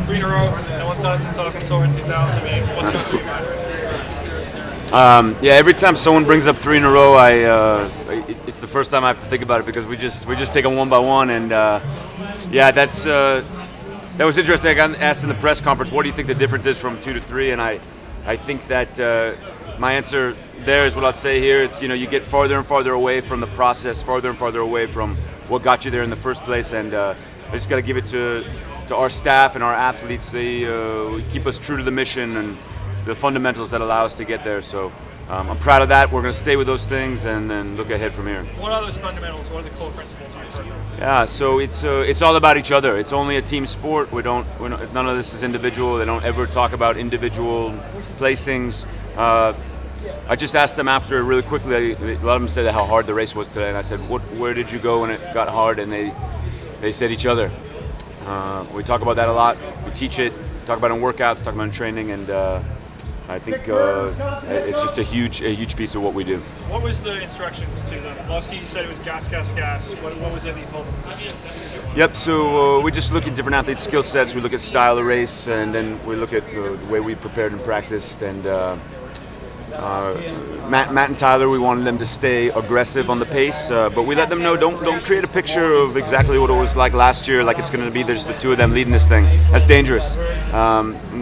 3 in a row. No one's done it since Arkansas in 2000. I mean, what's going through your mind? Yeah, every time someone brings up 3 in a row, it's the first time I have to think about it because we just take them one by one, and yeah, that was interesting. I got asked in the press conference, what do you think the difference is from 2 to 3, and I think that my answer there is what I'd say here. It's, you get farther and farther away from the process, farther and farther away from what got you there in the first place, and I just got to give it to our staff and our athletes. They keep us true to the mission and the fundamentals that allow us to get there. So I'm proud of that. We're going to stay with those things and then look ahead from here. What are those fundamentals? What are the core principles of your program? Yeah, so it's all about each other. It's only a team sport. None of this is individual. They don't ever talk about individual placings. I just asked them after really quickly. A lot of them said how hard the race was today, and I said, "Where did you go when it got hard?" And they said each other. We talk about that a lot. We teach it. Talk about it in workouts. Talk about it in training, and I think it's just a huge piece of what we do. What was the instructions to them? Last year you said it was gas, gas, gas. What was it that you told them this year? Yep, so we just look at different athletes' skill sets. We look at style of race, and then we look at the way we prepared and practiced. And Matt and Tyler, we wanted them to stay aggressive on the pace, but we let them know don't create a picture of exactly what it was like last year, like it's going to be there's the two of them leading this thing. That's dangerous.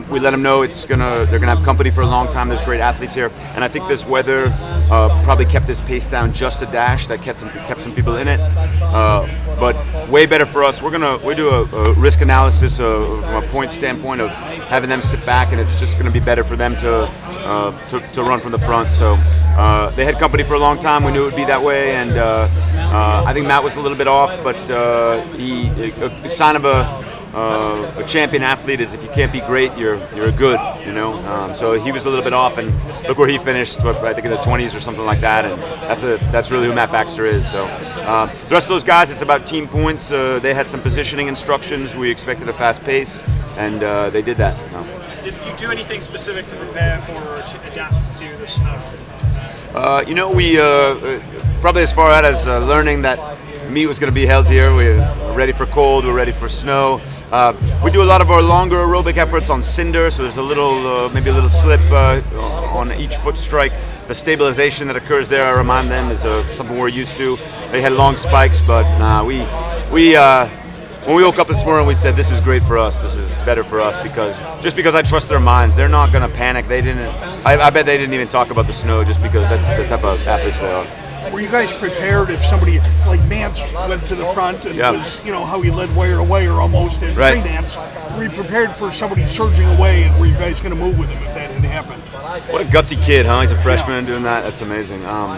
We let them know they're going to have company for a long time. There's great athletes here, and I think this weather probably kept this pace down just a dash. That kept some people in it, but way better for us. We do a risk analysis from a point standpoint of having them sit back, and it's just going to be better for them to run from the front. So they had company for a long time. We knew it would be that way, and I think Matt was a little bit off, but a sign of a champion athlete is if you can't be great, you're good, so he was a little bit off, and look where he finished, I think in the 20s or something like that, and that's really who Matt Baxter is. So the rest of those guys, it's about team points. They had some positioning instructions. We expected a fast pace, and they did that. Did you do anything specific to prepare for or adapt to the snow? We probably as far out as learning that meet was going to be held here. We're ready for cold. We're ready for snow. We do a lot of our longer aerobic efforts on cinder, so there's a little, maybe a little slip on each foot strike. The stabilization that occurs there, I remind them, is something we're used to. They had long spikes, but when we woke up this morning, we said, this is great for us. This is better for us because I trust their minds. They're not going to panic. I bet they didn't even talk about the snow just because that's the type of athletes they are. Were you guys prepared if somebody like Mance went to the front and was, how he led wire to wire almost at right. Dance? Were you prepared for somebody surging away, and were you guys going to move with him if that had happened? What a gutsy kid, huh? He's a freshman doing that. That's amazing. I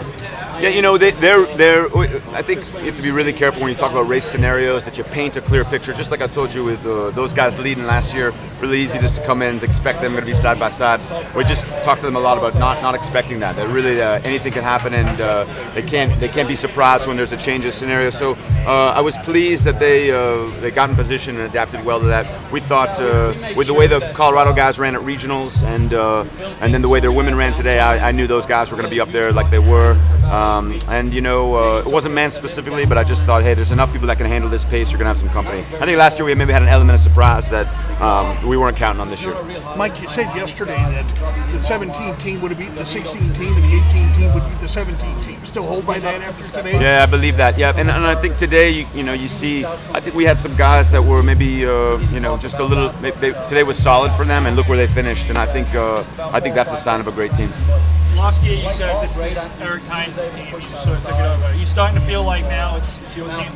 think you have to be really careful when you talk about race scenarios that you paint a clear picture. Just like I told you with those guys leading last year, really easy just to come in and expect them to be side by side. We just talked to them a lot about not expecting that. That really anything can happen, and they can't be surprised when there's a change of scenario. So I was pleased that they got in position and adapted well to that. We thought with the way the Colorado guys ran at regionals and then the way their women ran today, I knew those guys were going to be up there like they were. It wasn't Mance specifically, but I just thought, hey, there's enough people that can handle this pace. You're going to have some company. I think last year we maybe had an element of surprise that we weren't counting on this year. Mike, you said yesterday that the 17 team would have beaten the 16 team and the 18 team would beat the 17 team. Still hold by that after today? Yeah, I believe that. Yeah, and I think today, you see, I think we had some guys that were maybe, just a little. Today was solid for them, and look where they finished. And I think that's a sign of a great team. Last year you said this is Eric Tynes' team. You just sort of took it over. Are you starting to feel like now it's your team?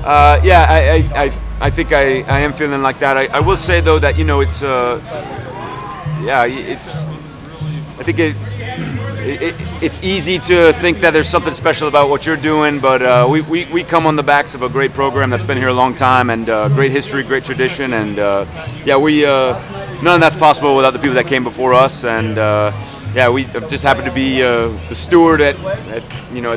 I think I am feeling like that. I will say though that it's I think it's easy to think that there's something special about what you're doing, but we come on the backs of a great program that's been here a long time and great history, great tradition, and none of that's possible without the people that came before us, and we just happen to be the steward at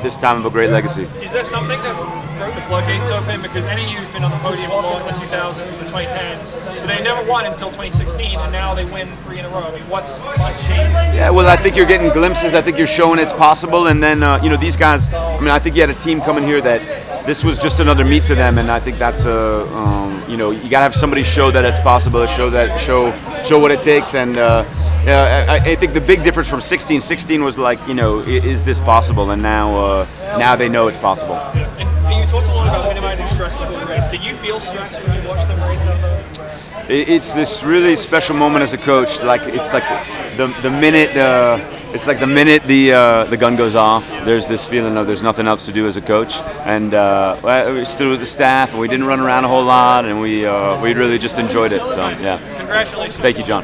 this time of a great legacy. Is there something that broke the floodgates open? Because NAU's been on the podium a lot in the 2000s and the 2010s, but they never won until 2016, and now they win 3 in a row. I mean, what's changed? Yeah, well, I think you're getting glimpses. I think you're showing it's possible, and then these guys. I mean, I think you had a team coming here that this was just another meet to them, and I think that's you know, you gotta have somebody show that it's possible, show what it takes, and I think the big difference from 16 was like, you know, is this possible, and now they know it's possible. And you talked a lot about minimizing stress before the race. Did you feel stressed when you watched them race out there? It's this really special moment as a coach. Like it's like the minute it's like the minute the gun goes off, there's this feeling of there's nothing else to do as a coach, and we stood with the staff and we didn't run around a whole lot, and we really just enjoyed it. So yeah. Congratulations. Thank you, John.